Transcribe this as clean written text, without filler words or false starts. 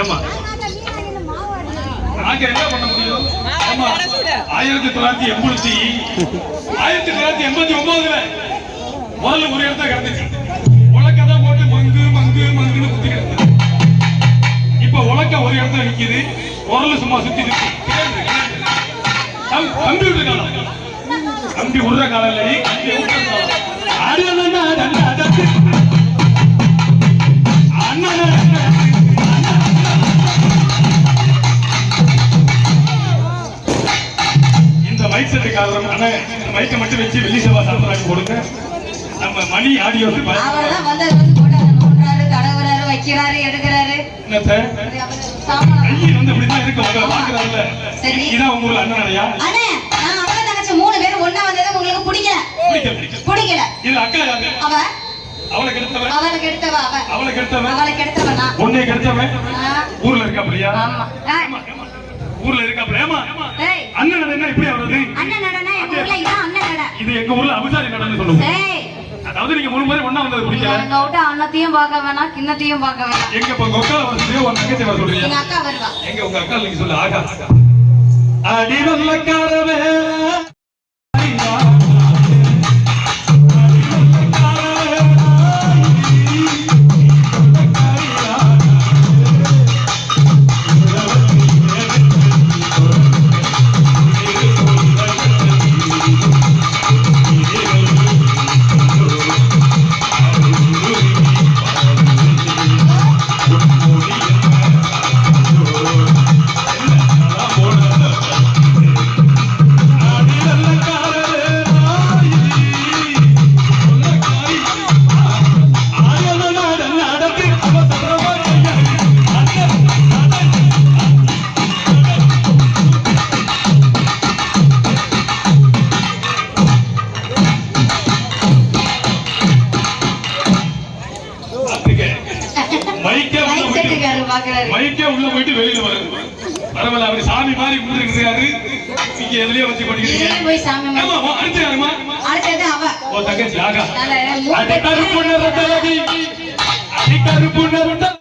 ஏமா நாங்க என்ன பண்ண முடியும்? 1989ல முதல்ல ஒரு இடத்துல கிடந்துச்சு. உலக்கதான் போட்டு மங்கு மங்கு மங்குன்னு குத்தி கிடந்தது. இப்ப உலக்க ஒரு இடத்துல நிக்குது, உரல் சும்மா சுத்தி சுத்தி. கம்ப்யூட்டர் காலம், கம்பி உருற காலம் இல்லை, இந்த மைக் செட் காரணம். ஆனா இந்த மைக்கை மட்டும் வச்சு வெள்ளி செவ்வாய் சாப்பிட்றாங்க கொடுங்க. நம்ம மணி ஆடியோ வைக்கிறாரு எடுக்கிறாரு. கையில் வந்து இப்படிதான் இருக்கு. உங்களை பாக்குறாருல்ல, இதான் உங்க ஊர்ல அண்ணனையா? அண்ணே நான் அவள தங்கச்சி 3 பேரும் ஒண்ணா வந்தது உங்களுக்கு பிடிக்கல. பிடிக்கல. இது அக்கா யாரு? அவளுக்கு எடுத்தவ நான். உன்னை கெடுத்தவன் ஊர்ல இருக்கா? அப்படியா? ஆமா. ஊர்ல இருக்கா? அப்படியாமா? அண்ணன் நடனா இப்படி வருது. அண்ணன் நடனா எங்க ஊர்ல இதான் அண்ணன் நட. இது எங்க ஊர்ல அபிசாரி நடன்னு சொல்லுங்க. அதாவது நீங்க 3 முறை ஒண்ணா வந்தது பிடிக்கல. எங்க விட்டு அண்ணத்தையும் பார்க்க வேணாம், கிண்ணத்தையும் பார்க்க வேணாம். எங்க இப்ப கொக்கல வருது, ஒரு தங்கச்சி வர சொல்றீங்க. எங்க அக்கா வருவா. எங்க உங்க அக்கா நீங்க சொல்ல ஆகா. அடி வல்லக்காரவே மைக்கே உள்ள போயிட்டு வெளியில வருது. பரவாயில்ல, அவர் சாமி மாதிரி கும்பிட்டுருக்காரு. நீங்க எதுலயே வச்சு படிக்கிறீங்க. அடுத்து யாருமா? அடுத்தது அவ. ஓ தங்கச்சி ஆகா. அடி கருப்புண்ண